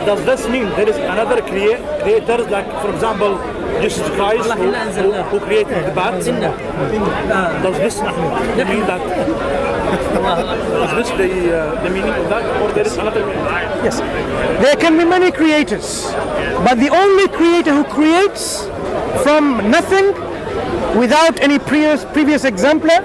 does this mean there is another creator, like for example Jesus Christ who created the bats? Does this mean that? Is this the meaning of that, or there is another meaning? Yes, there can be many creators, but the only creator who creates from nothing without any previous exemplar,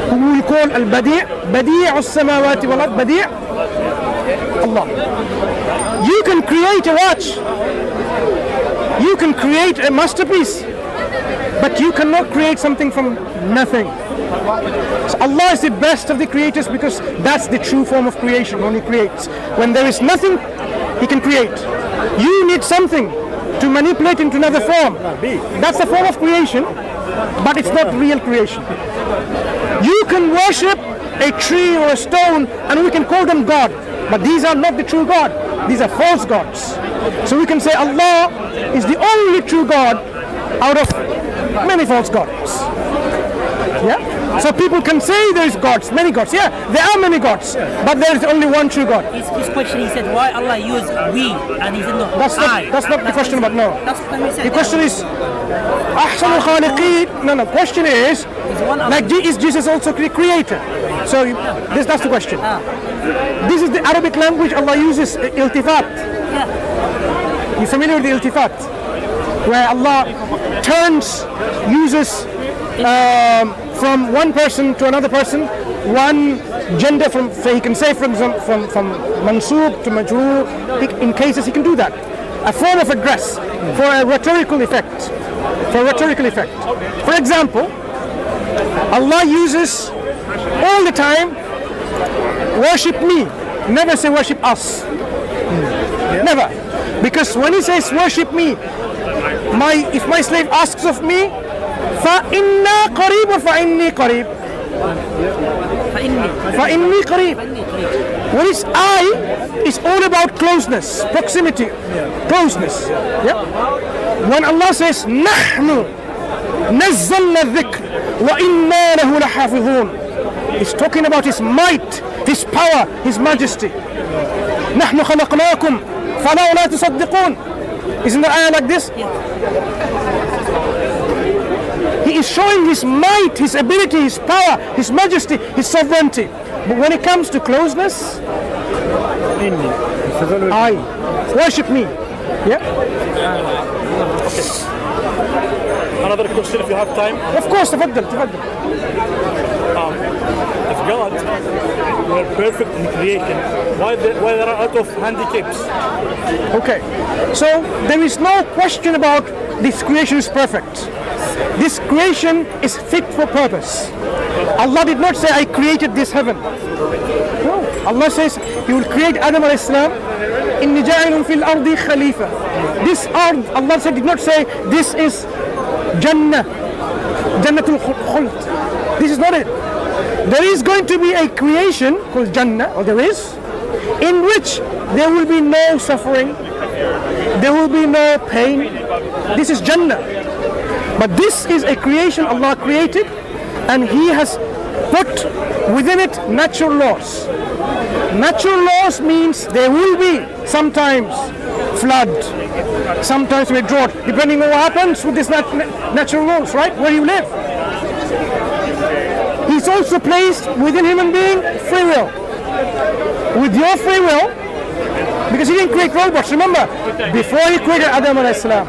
who we call al-Badi', Badi'u as-samawati wal ard, Badi' Allah. You can create a watch, you can create a masterpiece, but you cannot create something from nothing. So Allah is the best of the creators because that's the true form of creation. When He creates, when there is nothing, He can create. You need something to manipulate into another form. That's a form of creation, but it's not real creation. You can worship a tree or a stone and we can call them God, but these are not the true God. These are false gods. So we can say Allah is the only true God out of many false gods. Yeah? So people can say there is gods, many gods. Yeah, there are many gods, but there is only one true God. His question, he said, why Allah used we? And he said, no, that's not the question, but no. That's what he said. The question is, Ahsanul Khaliqeen. No, question is, like, is Jesus also creator? So that's the question. This is the Arabic language. Allah uses iltifat. Yeah. You familiar with the iltifat? Where Allah uses from one person to another person, one gender from, so he can say from mansub to majroor. In cases he can do that. A form of address for a rhetorical effect. For example, Allah uses all the time worship me. Never say worship us. Never. Because when He says worship me, if my slave asks of me, فَإِنَّا قَرِيبٌ or فَإِنِّي قَرِيب? فَإِنِّي قَرِيب. When it's I, it's all about closeness, proximity, closeness. Yeah? When Allah says نَحْنُ نَزَّلْنَا الذِّكْرِ وَإِنَّا لَهُ لَحَافِظُونَ, it's talking about His might, His power, His majesty. نَحْنُ خَلَقْنَاكُمْ فَلَوْلَا لَا تُصَدِّقُونَ. Isn't the ayah like this? He is showing His might, His ability, His power, His majesty, His sovereignty. But when it comes to closeness, I worship me. Yeah? Another question if you have time. Of course, تفضل. If God were perfect in creation, why there are a lot of handicaps? Okay, so there is no question about this creation is perfect. This creation is fit for purpose. Allah did not say, I created this heaven. No, Allah says He will create Adam alayhi salam. Inni ja'ilun fil ardi khalifa. This ard, Allah said, did not say this is Jannah, Jannatul Khuld. This is not it. There is going to be a creation called Jannah, or there is, in which there will be no suffering, there will be no pain. This is Jannah. But this is a creation Allah created, and He has put within it natural laws. Natural laws means there will be sometimes flood, sometimes drought, depending on what happens with these natural laws, right? Where you live. He's also placed within human being free will. With your free will, because He didn't create robots. Remember, before He created Adam alayhi salam,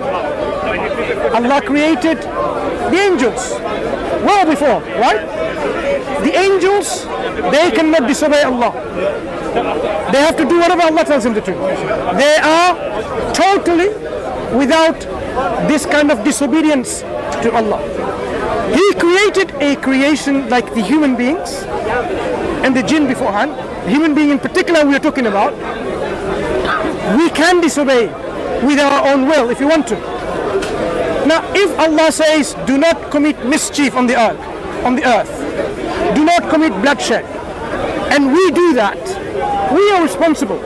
Allah created the angels. Well before, right? The angels, they cannot disobey Allah. They have to do whatever Allah tells them to do. They are totally without this kind of disobedience to Allah. He created a creation like the human beings and the jinn beforehand. Human being in particular we are talking about. We can disobey with our own will if you want to. Now if Allah says do not commit mischief on the earth, do not commit bloodshed, and we do that, we are responsible.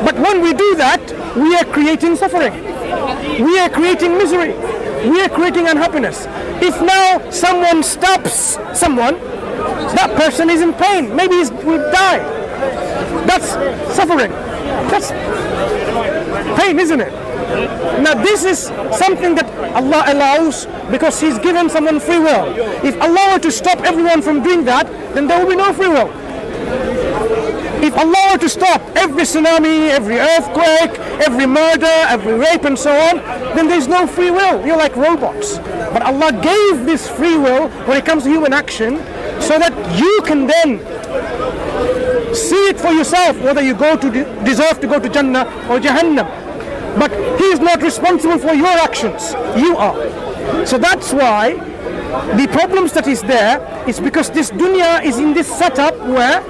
But when we do that, we are creating suffering, we are creating misery, we are creating unhappiness. If now someone stabs someone, that person is in pain, maybe he will die. That's suffering. That's pain, isn't it? Now this is something that Allah allows because He's given someone free will. If Allah were to stop everyone from doing that, then there will be no free will. If Allah were to stop every tsunami, every earthquake, every murder, every rape and so on, then there's no free will. You're like robots. But Allah gave this free will when it comes to human action so that you can then see it for yourself whether you deserve to go to Jannah or Jahannam. But He is not responsible for your actions. You are. So that's why the problems that is there is because this dunya is in this setup where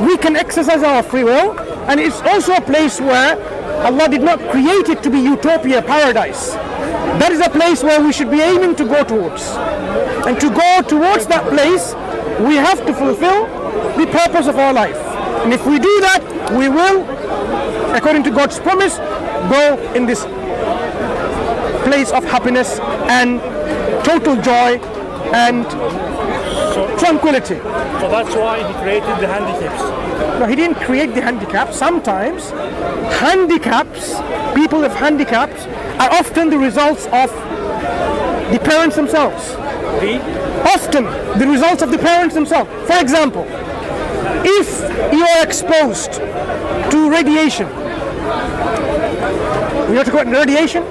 we can exercise our free will, and it's also a place where Allah did not create it to be utopia, paradise. That is a place where we should be aiming to go towards. And to go towards that place, we have to fulfill the purpose of our life. And if we do that, we will, according to God's promise, go in this place of happiness and total joy and tranquility. So that's why He created the handicaps. No, He didn't create the handicaps. Sometimes handicaps, people with handicaps, are often the results of the parents themselves. Often the results of the parents themselves. For example, if you are exposed to radiation, we have to go into radiation.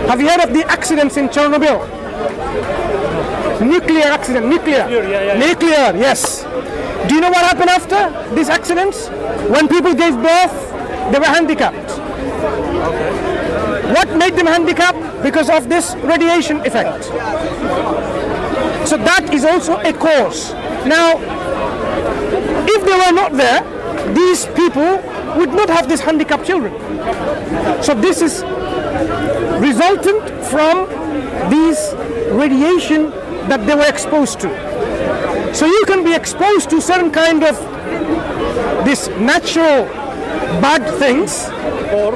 Have you heard of the accidents in Chernobyl? Nuclear accident, nuclear, yes. Do you know what happened after these accidents? When people gave birth, they were handicapped. What made them handicapped? Because of this radiation effect. So that is also a cause. Now, if they were not there, these people would not have these handicapped children. So this is resultant from these radiation that they were exposed to. So you can be exposed to certain kind of this natural bad things, or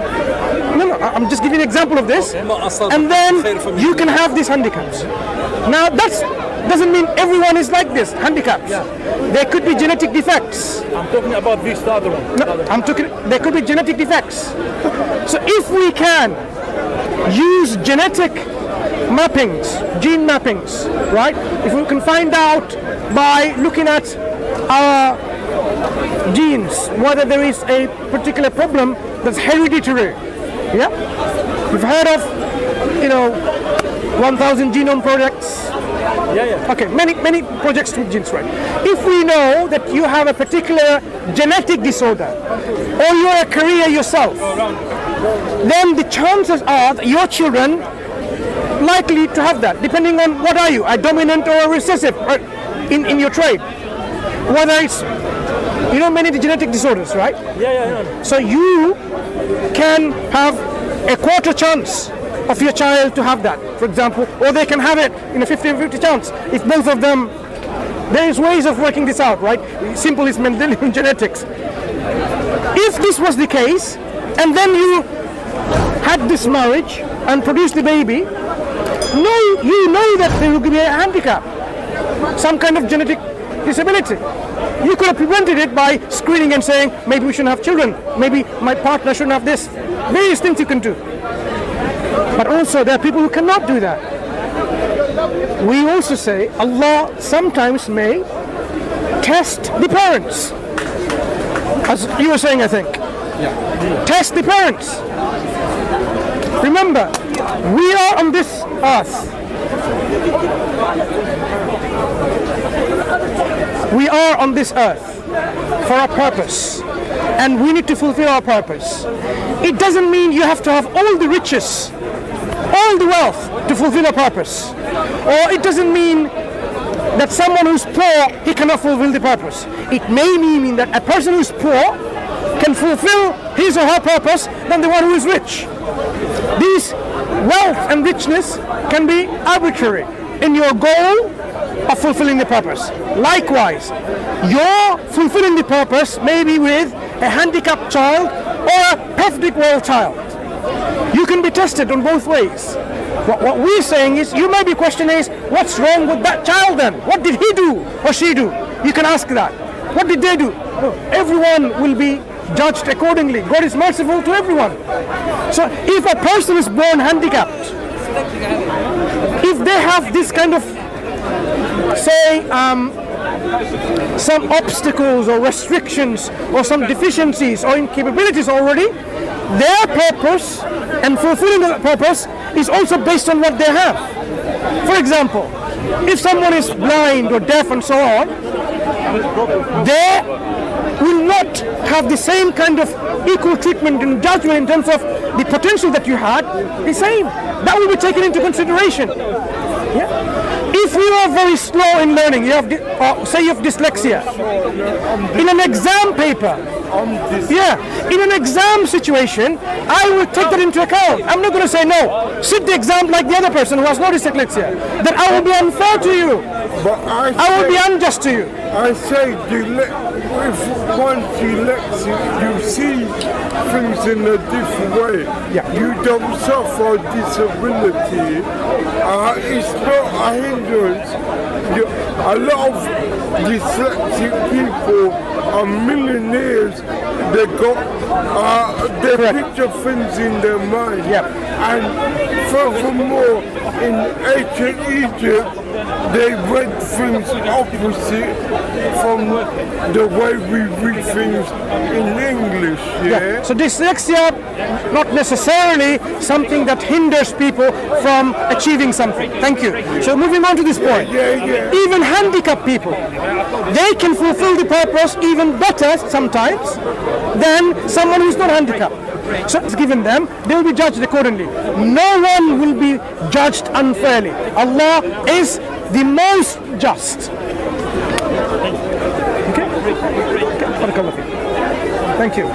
I'm just giving an example of this, and then you can have these handicaps. Now that doesn't mean everyone is like this, handicaps. There could be genetic defects. I'm talking about this, the other one. No, there could be genetic defects. So if we can use genetic mappings, gene mappings, right? If we can find out by looking at our genes whether there is a particular problem that's hereditary. Yeah? You've heard of, 1,000 genome projects? Yeah. Okay, many projects with genes, right? If we know that you have a particular genetic disorder, or you're a carrier yourself, then the chances are that your children likely to have that, depending on what are you, a dominant or a recessive in your trade. Whether it's, many genetic disorders, right? Yeah. So you can have a quarter chance of your child to have that, for example, or they can have it in a 50-50 chance. If both of them, there is ways of working this out, right? Simple is Mendelian genetics. If this was the case, and then you had this marriage and produced the baby, you know that there will be a handicap, some kind of genetic disability. You could have prevented it by screening and saying, maybe we shouldn't have children, maybe my partner shouldn't have this. Various things you can do. But also there are people who cannot do that. We also say Allah sometimes may test the parents. As you were saying, I think. Test the parents. Remember, we are on this earth. We are on this earth for a purpose, and we need to fulfill our purpose. It doesn't mean you have to have all the riches, all the wealth to fulfill a purpose. Or it doesn't mean that someone who's poor, he cannot fulfill the purpose. It may mean that a person who's poor can fulfill his or her purpose than the one who is rich. These wealth and richness can be arbitrary in your goal of fulfilling the purpose. Likewise, you're fulfilling the purpose maybe with a handicapped child or a perfect well child. You can be tested on both ways. What we're saying is, you may be questioning is, what's wrong with that child then? What did he do or she do? You can ask that. What did they do? No, everyone will be judged accordingly. God is merciful to everyone. So if a person is born handicapped, if they have this kind of, say, some obstacles or restrictions or some deficiencies or incapabilities already, their purpose and fulfilling the purpose is also based on what they have. For example, if someone is blind or deaf and so on, they will not have the same kind of equal treatment and judgment in terms of the potential that you had, the same. That will be taken into consideration. Yeah? If you are very slow in learning, you have, say you have dyslexia, in an exam paper, in an exam situation, I will take that into account. I'm not going to say no, sit the exam like the other person who has no dyslexia. Then I will be unfair to you. But I will be unjust to you. I say, if one dyslexic, you see things in a different way. Yeah. You don't suffer disability. It's not a hindrance. A lot of dyslexic people are millionaires. They picture things in their mind. Yeah. And furthermore, in ancient Egypt, they read things opposite from the way we read things in English. Yeah? So dyslexia, not necessarily something that hinders people from achieving something. Thank you. So moving on to this point. Even handicapped people, they can fulfill the purpose even better sometimes than someone who's not handicapped. So it's given them, they will be judged accordingly. No one will be judged unfairly. Allah is the most just. Okay? Thank you.